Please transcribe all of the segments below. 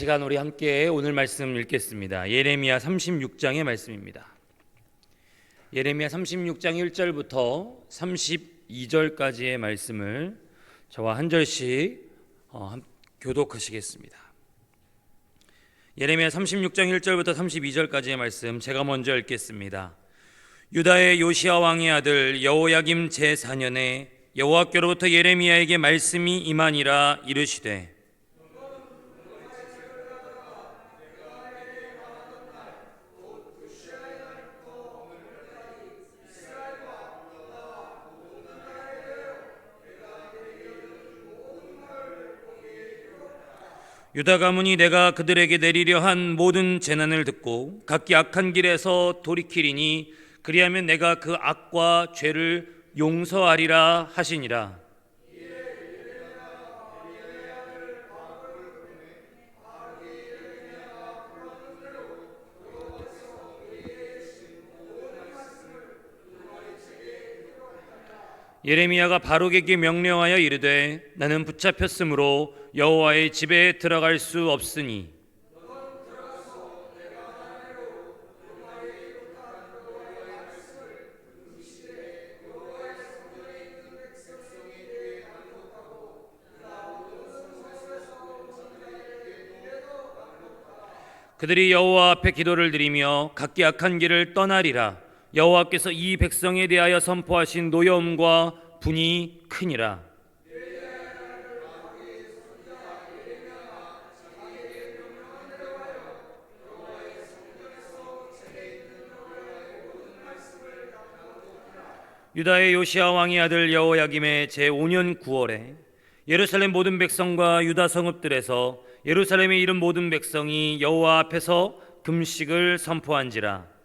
시간 우리 함께 오늘 말씀 읽겠습니다. 예레미야 36장의 말씀입니다. 예레미야 36장 1절부터 32절까지의 말씀을 저와 한 절씩 교독하시겠습니다. 예레미야 36장 1절부터 32절까지의 말씀 제가 먼저 읽겠습니다. 유다의 요시야 왕의 아들 여호야김 제4년에 여호와께로부터 예레미야에게 말씀이 임하니라. 이르시되 유다 가문이 내가 그들에게 내리려 한 모든 재난을 듣고 각기 악한 길에서 돌이키리니 그리하면 내가 그 악과 죄를 용서하리라 하시니라. 예레미야가 바룩에게 명령하여 이르되 나는 붙잡혔으므로 여호와의 집에 들어갈 수 없으니 그들이 여호와 앞에 기도를 드리며 각기 악한 길을 떠나리라. 여호와께서 이 백성에 대하여 선포하신 노여움과 분이 크니라. 유다의 요시야 왕의 아들 여호야김의 제5년 9월에 예루살렘 모든 백성과 유다 성읍들에서 예루살렘에 이른 모든 백성이 여호와 앞에서 금식을 선포한지라.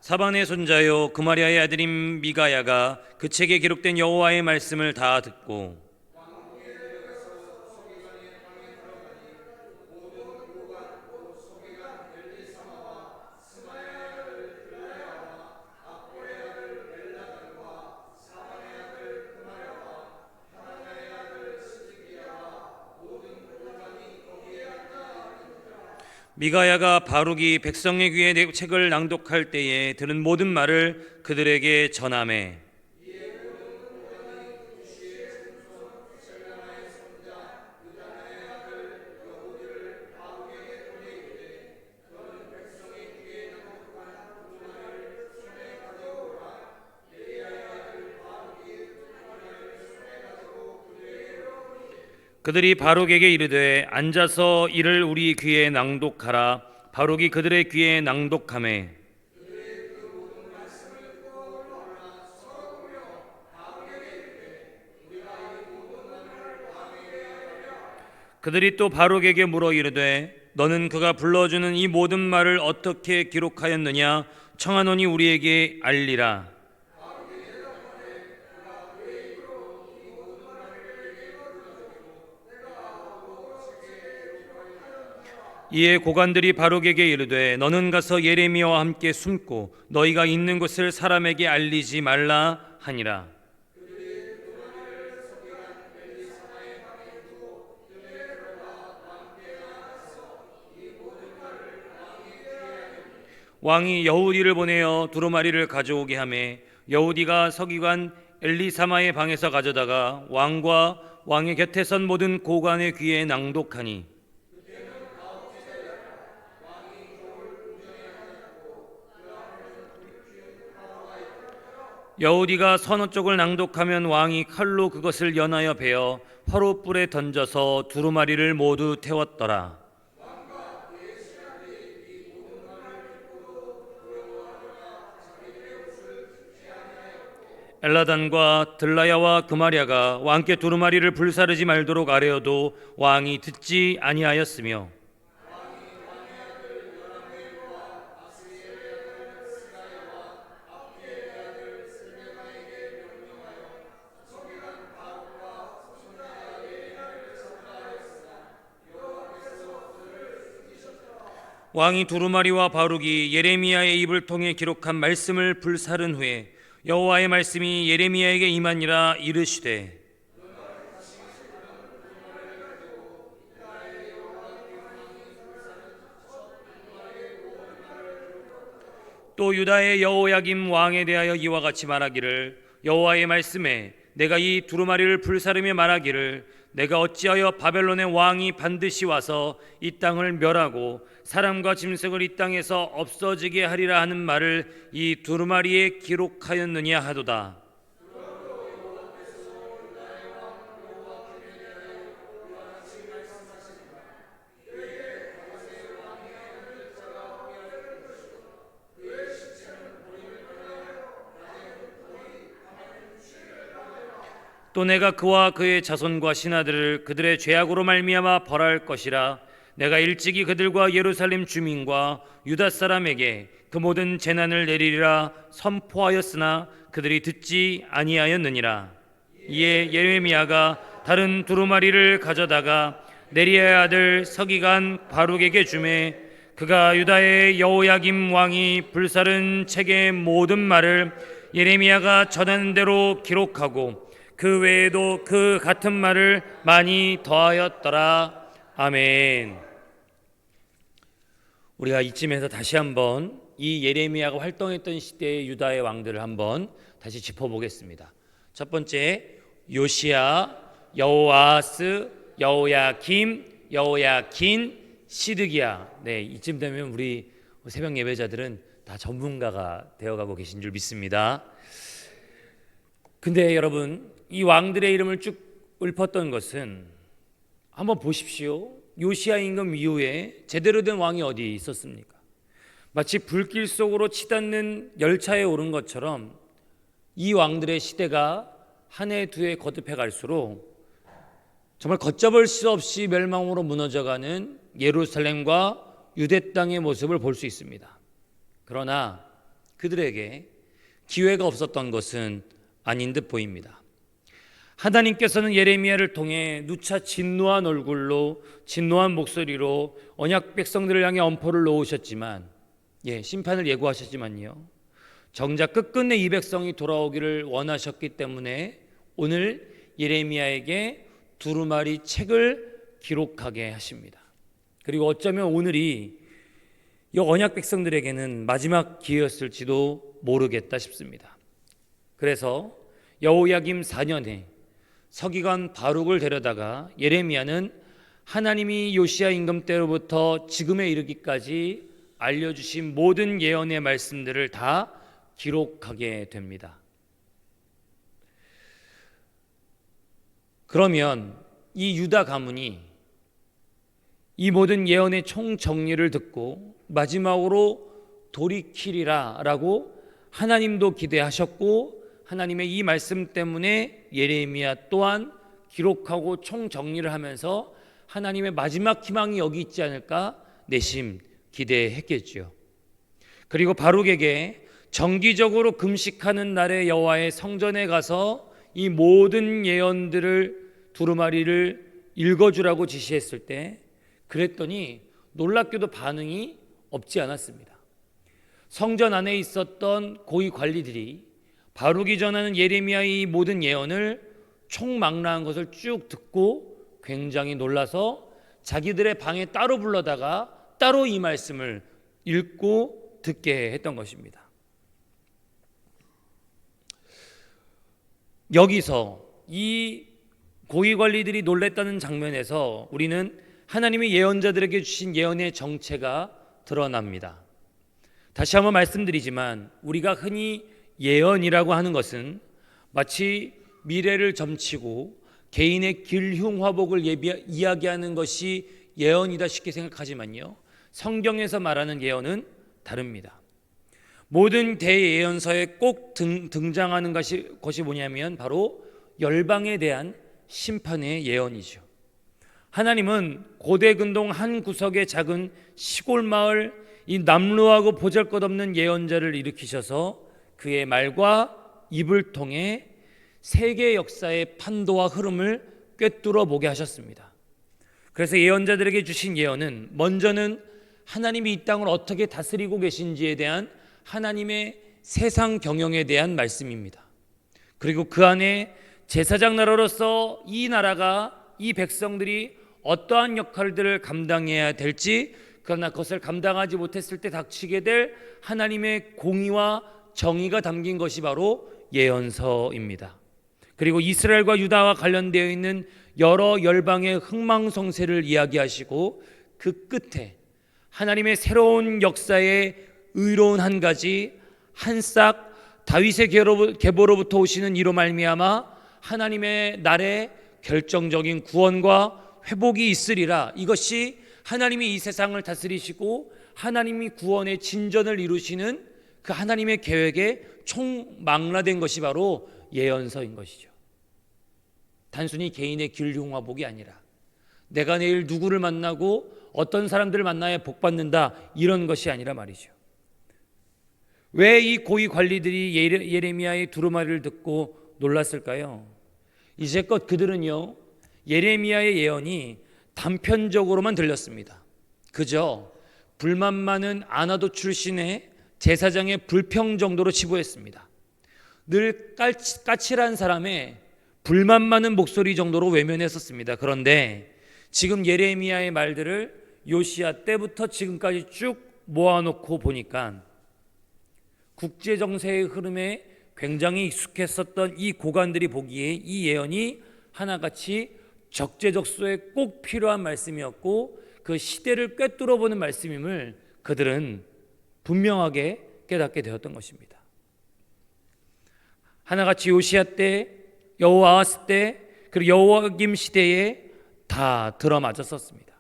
사반의 손자요 그마리아의 아들인 미가야가 그 책에 기록된 여호와의 말씀을 다 듣고 미가야가 바룩이 백성의 귀에 내 책을 낭독할 때에 들은 모든 말을 그들에게 전하매 그들이 바룩에게 이르되 앉아서 이를 우리 귀에 낭독하라. 바룩이 그들의 귀에 낭독하매 그들이 또 바룩에게 물어 이르되 너는 그가 불러주는 이 모든 말을 어떻게 기록하였느냐? 청하노니 우리에게 알리라. 이에 고관들이 바룩에게 이르되 너는 가서 예레미야와 함께 숨고 너희가 있는 곳을 사람에게 알리지 말라 하니라. 왕이 여우디를 보내어 두루마리를 가져오게 하매 여우디가 서기관 엘리사마의 방에서 가져다가 왕과 왕의 곁에 선 모든 고관의 귀에 낭독하니 여우디가 서너 쪽을 낭독하면 왕이 칼로 그것을 연하여 베어 화롯불에 던져서 두루마리를 모두 태웠더라. 엘라단과 들라야와 그마랴가 왕께 두루마리를 불사르지 말도록 아뢰어도 왕이 듣지 아니하였으며 왕이 두루마리와 바룩이 예레미야의 입을 통해 기록한 말씀을 불사른 후에 여호와의 말씀이 예레미야에게 임하니라. 이르시되 또 유다의 여호야김 왕에 대하여 이와 같이 말하기를, 여호와의 말씀에 내가 이 두루마리를 불사르며 말하기를, 내가 어찌하여 바벨론의 왕이 반드시 와서 이 땅을 멸하고 사람과 짐승을 이 땅에서 없어지게 하리라 하는 말을 이 두루마리에 기록하였느냐 하도다. 또 내가 그와 그의 자손과 신하들을 그들의 죄악으로 말미암아 벌할 것이라. 내가 일찍이 그들과 예루살렘 주민과 유다 사람에게 그 모든 재난을 내리리라 선포하였으나 그들이 듣지 아니하였느니라. 이에 예레미야가 다른 두루마리를 가져다가 네리야의 아들 서기관 바룩에게 주매 그가 유다의 여호야김 왕이 불사른 책의 모든 말을 예레미야가 전하는 대로 기록하고 그 외에도 그 같은 말을 많이 더하였더라. 아멘. 우리가 이쯤에서 다시 한번 이 예레미야가 활동했던 시대의 유다의 왕들을 한번 다시 짚어보겠습니다. 첫 번째, 요시야, 여호아스, 여호야김, 여호야긴, 시드기야. 네, 이쯤 되면 우리 새벽 예배자들은 다 전문가가 되어가고 계신 줄 믿습니다. 근데 여러분, 이 왕들의 이름을 쭉 읊었던 것은 한번 보십시오. 요시야 임금 이후에 제대로 된 왕이 어디 있었습니까? 마치 불길 속으로 치닫는 열차에 오른 것처럼 이 왕들의 시대가 한 해 두 해 거듭해 갈수록 정말 걷잡을 수 없이 멸망으로 무너져가는 예루살렘과 유대 땅의 모습을 볼 수 있습니다. 그러나 그들에게 기회가 없었던 것은 아닌 듯 보입니다. 하나님께서는 예레미야를 통해 누차 진노한 얼굴로 진노한 목소리로 언약 백성들을 향해 엄포를 놓으셨지만 심판을 예고하셨지만요, 정작 끝끝내 이 백성이 돌아오기를 원하셨기 때문에 오늘 예레미야에게 두루마리 책을 기록하게 하십니다. 그리고 어쩌면 오늘이 이 언약 백성들에게는 마지막 기회였을지도 모르겠다 싶습니다. 그래서 여호야김 4년에 서기관 바룩을 데려다가 예레미야는 하나님이 요시야 임금 때로부터 지금에 이르기까지 알려주신 모든 예언의 말씀들을 다 기록하게 됩니다. 그러면 이 유다 가문이 이 모든 예언의 총정리를 듣고 마지막으로 돌이키리라 라고 하나님도 기대하셨고, 하나님의 이 말씀 때문에 예레미야 또한 기록하고 총정리를 하면서 하나님의 마지막 희망이 여기 있지 않을까 내심 기대했겠죠. 그리고 바룩에게 정기적으로 금식하는 날에 여호와의 성전에 가서 이 모든 예언들을 두루마리를 읽어주라고 지시했을 때 그랬더니 놀랍게도 반응이 없지 않았습니다. 성전 안에 있었던 고위 관리들이 바룩이 전하는 예레미야의 이 모든 예언을 총망라한 것을 쭉 듣고 굉장히 놀라서 자기들의 방에 따로 불러다가 따로 이 말씀을 읽고 듣게 했던 것입니다. 여기서 이 고위 관리들이 놀랬다는 장면에서 우리는 하나님이 예언자들에게 주신 예언의 정체가 드러납니다. 다시 한번 말씀드리지만 우리가 흔히 예언이라고 하는 것은 마치 미래를 점치고 개인의 길흉화복을 이야기하는 것이 예언이다 쉽게 생각하지만요, 성경에서 말하는 예언은 다릅니다. 모든 대예언서에 꼭 등장하는 것이 뭐냐면 바로 열방에 대한 심판의 예언이죠. 하나님은 고대 근동 한 구석의 작은 시골 마을 이 남루하고 보잘것없는 예언자를 일으키셔서 그의 말과 입을 통해 세계 역사의 판도와 흐름을 꿰뚫어 보게 하셨습니다. 그래서 예언자들에게 주신 예언은 먼저는 하나님이 이 땅을 어떻게 다스리고 계신지에 대한 하나님의 세상 경영에 대한 말씀입니다. 그리고 그 안에 제사장 나라로서 이 나라가, 이 백성들이 어떠한 역할들을 감당해야 될지, 그러나 그것을 감당하지 못했을 때 닥치게 될 하나님의 공의와 정의가 담긴 것이 바로 예언서입니다. 그리고 이스라엘과 유다와 관련되어 있는 여러 열방의 흥망성쇠를 이야기하시고, 그 끝에 하나님의 새로운 역사의 의로운 한 가지, 한 싹 다윗의 계보로부터 오시는 이로 말미암아 하나님의 날에 결정적인 구원과 회복이 있으리라. 이것이 하나님이 이 세상을 다스리시고 하나님이 구원의 진전을 이루시는 그 하나님의 계획에 총망라된 것이 바로 예언서인 것이죠. 단순히 개인의 길흉화복이 아니라 내가 내일 누구를 만나고 어떤 사람들을 만나야 복받는다, 이런 것이 아니라 말이죠. 왜 이 고위 관리들이 예레미야의 두루마리를 듣고 놀랐을까요? 이제껏 그들은요, 예레미야의 예언이 단편적으로만 들렸습니다. 그저 불만 많은 아나도 출신의 제사장의 불평 정도로 치부했습니다. 늘 까칠한 사람의 불만 많은 목소리 정도로 외면했었습니다. 그런데 지금 예레미야의 말들을 요시야 때부터 지금까지 쭉 모아놓고 보니까 국제 정세의 흐름에 굉장히 익숙했었던 이 고관들이 보기에 이 예언이 하나같이 적재적소에 꼭 필요한 말씀이었고, 그 시대를 꿰뚫어 보는 말씀임을 그들은 분명하게 깨닫게 되었던 것입니다. 하나같이 요시야 때, 여호아하스 때, 그리고 여호야김 시대에 다 들어맞았었습니다.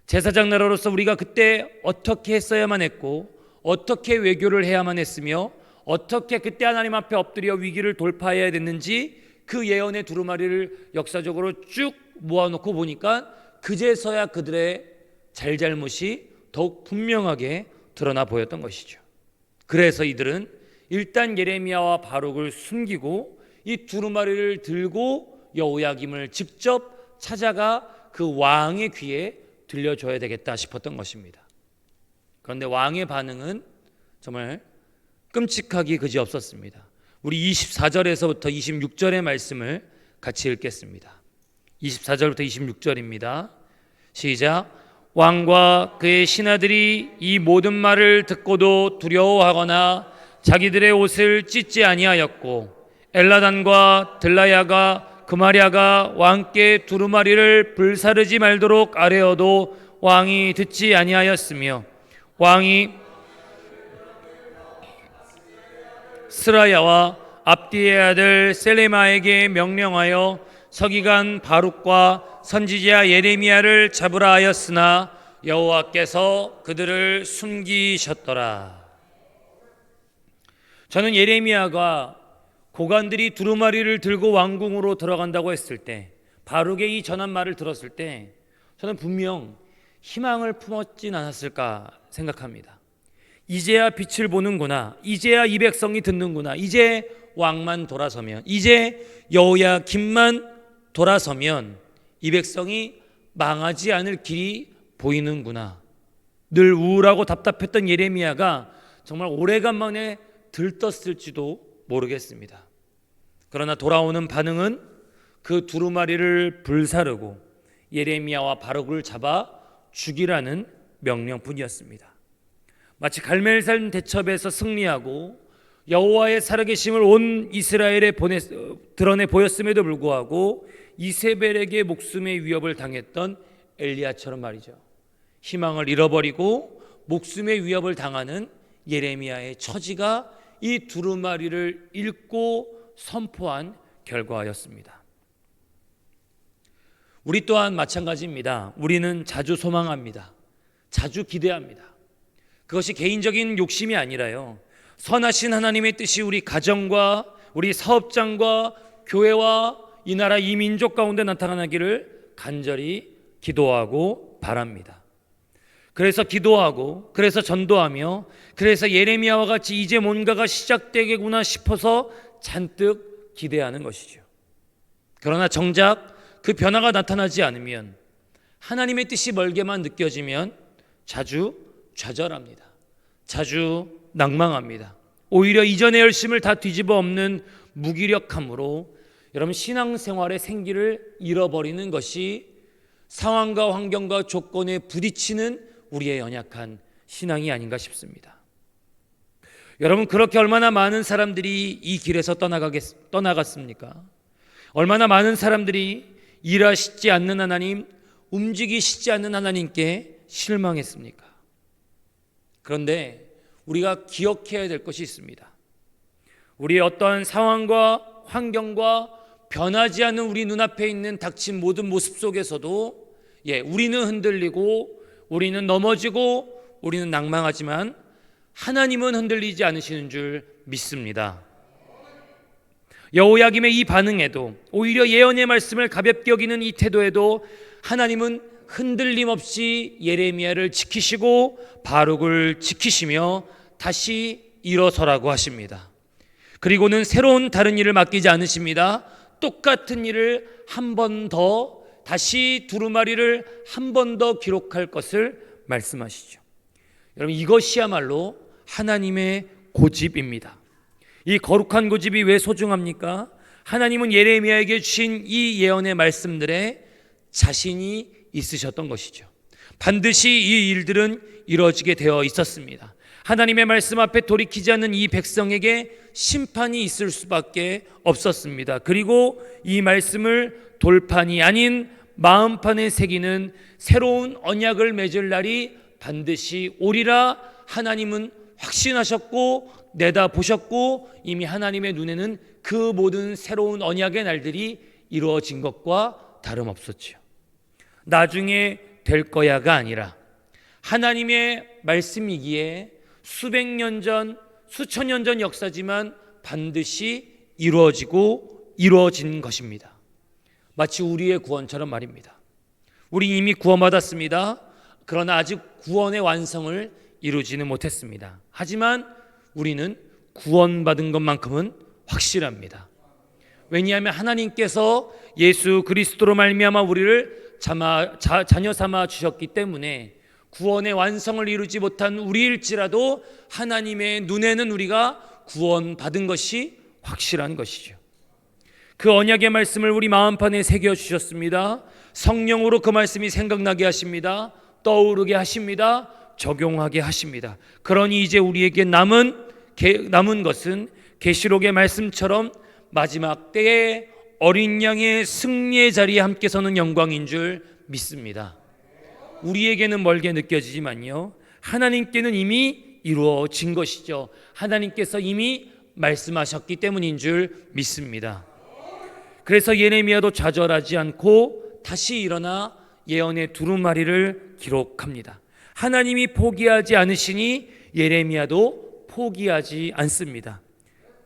제사장 나라로서 우리가 그때 어떻게 했어야만 했고, 어떻게 외교를 해야만 했으며, 어떻게 그때 하나님 앞에 엎드려 위기를 돌파해야 됐는지 그 예언의 두루마리를 역사적으로 쭉 모아놓고 보니까 그제서야 그들의 잘잘못이 더욱 분명하게 드러나 보였던 것이죠. 그래서 이들은 일단 예레미야와 바룩을 숨기고 이 두루마리를 들고 여호야김을 직접 찾아가 그 왕의 귀에 들려줘야 되겠다 싶었던 것입니다. 그런데 왕의 반응은 정말 끔찍하기 그지없었습니다. 우리 24절에서부터 26절의 말씀을 같이 읽겠습니다. 24절부터 26절입니다. 시작. 왕과 그의 신하들이 이 모든 말을 듣고도 두려워하거나 자기들의 옷을 찢지 아니하였고, 엘라단과 들라야가 그마랴가 왕께 두루마리를 불사르지 말도록 아뢰어도 왕이 듣지 아니하였으며, 왕이 스라야와 압디의 아들 셀레마에게 명령하여 서기관 바룩과 선지자 예레미야를 잡으라 하였으나 여호와께서 그들을 숨기셨더라. 저는 예레미야가 고관들이 두루마리를 들고 왕궁으로 들어간다고 했을 때, 바룩의 이 전한 말을 들었을 때 저는 분명 희망을 품었진 않았을까 생각합니다. 이제야 빛을 보는구나, 이제야 이 백성이 듣는구나, 이제 왕만 돌아서면, 이제 여호야김만 돌아서면 이 백성이 망하지 않을 길이 보이는구나. 늘 우울하고 답답했던 예레미야가 정말 오래간만에 들떴을지도 모르겠습니다. 그러나 돌아오는 반응은 그 두루마리를 불사르고 예레미야와 바룩을 잡아 죽이라는 명령뿐이었습니다. 마치 갈멜산 대첩에서 승리하고 여호와의 살아계심을 온 이스라엘에 드러내 보였음에도 불구하고 이세벨에게 목숨의 위협을 당했던 엘리야처럼 말이죠. 희망을 잃어버리고 목숨의 위협을 당하는 예레미야의 처지가 이 두루마리를 읽고 선포한 결과였습니다. 우리 또한 마찬가지입니다. 우리는 자주 소망합니다. 자주 기대합니다. 그것이 개인적인 욕심이 아니라요, 선하신 하나님의 뜻이 우리 가정과 우리 사업장과 교회와 이 나라 이 민족 가운데 나타나기를 간절히 기도하고 바랍니다. 그래서 기도하고, 그래서 전도하며, 그래서 예레미야와 같이 이제 뭔가가 시작되겠구나 싶어서 잔뜩 기대하는 것이죠. 그러나 정작 그 변화가 나타나지 않으면, 하나님의 뜻이 멀게만 느껴지면 자주 좌절합니다. 자주 낭망합니다. 오히려 이전의 열심을 다 뒤집어 엎는 무기력함으로 여러분 신앙생활의 생기를 잃어버리는 것이 상황과 환경과 조건에 부딪히는 우리의 연약한 신앙이 아닌가 싶습니다. 여러분 그렇게 얼마나 많은 사람들이 이 길에서 떠나갔습니까? 얼마나 많은 사람들이 일하시지 않는 하나님, 움직이시지 않는 하나님께 실망했습니까? 그런데 우리가 기억해야 될 것이 있습니다. 우리의 어떠한 상황과 환경과 변하지 않는 우리 눈앞에 있는 닥친 모든 모습 속에서도 우리는 흔들리고 우리는 넘어지고 우리는 낭망하지만 하나님은 흔들리지 않으시는 줄 믿습니다. 여호야김의 이 반응에도 오히려 예언의 말씀을 가볍게 여기는 이 태도에도 하나님은 흔들림 없이 예레미야를 지키시고 바룩을 지키시며 다시 일어서라고 하십니다. 그리고는 새로운 다른 일을 맡기지 않으십니다. 똑같은 일을 한 번 더 다시 두루마리를 한 번 더 기록할 것을 말씀하시죠. 여러분 이것이야말로 하나님의 고집입니다. 이 거룩한 고집이 왜 소중합니까? 하나님은 예레미야에게 주신 이 예언의 말씀들에 자신이 있으셨던 것이죠. 반드시 이 일들은 이루어지게 되어 있었습니다. 하나님의 말씀 앞에 돌이키지 않는 이 백성에게 심판이 있을 수밖에 없었습니다. 그리고 이 말씀을 돌판이 아닌 마음판에 새기는 새로운 언약을 맺을 날이 반드시 오리라 하나님은 확신하셨고 내다보셨고 이미 하나님의 눈에는 그 모든 새로운 언약의 날들이 이루어진 것과 다름없었죠. 나중에 될 거야가 아니라 하나님의 말씀이기에 수백 년 전, 수천 년 전 역사지만 반드시 이루어진 것입니다. 마치 우리의 구원처럼 말입니다. 우리 이미 구원받았습니다. 그러나 아직 구원의 완성을 이루지는 못했습니다. 하지만 우리는 구원받은 것만큼은 확실합니다. 왜냐하면 하나님께서 예수 그리스도로 말미암아 우리를 자녀 삼아 주셨기 때문에 구원의 완성을 이루지 못한 우리일지라도 하나님의 눈에는 우리가 구원받은 것이 확실한 것이죠. 그 언약의 말씀을 우리 마음판에 새겨주셨습니다. 성령으로 그 말씀이 생각나게 하십니다. 떠오르게 하십니다. 적용하게 하십니다. 그러니 이제 우리에게 남은 것은 계시록의 말씀처럼 마지막 때에 어린 양의 승리의 자리에 함께 서는 영광인 줄 믿습니다. 우리에게는 멀게 느껴지지만요, 하나님께는 이미 이루어진 것이죠. 하나님께서 이미 말씀하셨기 때문인 줄 믿습니다. 그래서 예레미야도 좌절하지 않고 다시 일어나 예언의 두루마리를 기록합니다. 하나님이 포기하지 않으시니 예레미야도 포기하지 않습니다.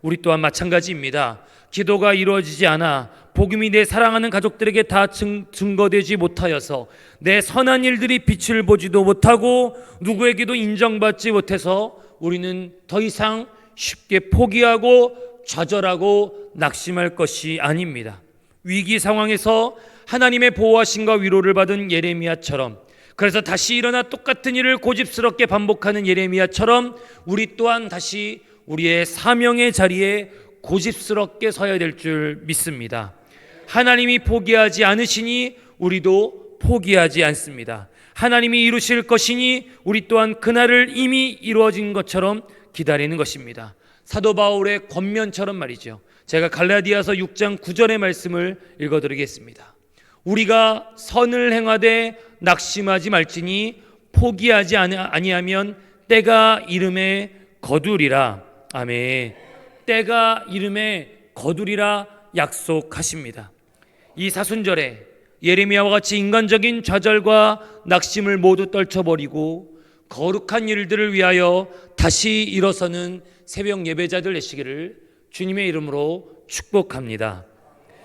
우리 또한 마찬가지입니다. 기도가 이루어지지 않아 복음이 내 사랑하는 가족들에게 다 증거되지 못하여서 내 선한 일들이 빛을 보지도 못하고 누구에게도 인정받지 못해서 우리는 더 이상 쉽게 포기하고 좌절하고 낙심할 것이 아닙니다. 위기 상황에서 하나님의 보호하심과 위로를 받은 예레미야처럼, 그래서 다시 일어나 똑같은 일을 고집스럽게 반복하는 예레미야처럼 우리 또한 다시 우리의 사명의 자리에 고집스럽게 서야 될 줄 믿습니다. 하나님이 포기하지 않으시니 우리도 포기하지 않습니다. 하나님이 이루실 것이니 우리 또한 그날을 이미 이루어진 것처럼 기다리는 것입니다. 사도 바울의 권면처럼 말이죠. 제가 갈라디아서 6장 9절의 말씀을 읽어드리겠습니다. 우리가 선을 행하되 낙심하지 말지니 포기하지 아니하면 때가 이름에 거두리라. 아멘. 때가 이름에 거두리라 약속하십니다. 이 사순절에 예레미야와 같이 인간적인 좌절과 낙심을 모두 떨쳐버리고 거룩한 일들을 위하여 다시 일어서는 새벽 예배자들 되시기를 주님의 이름으로 축복합니다.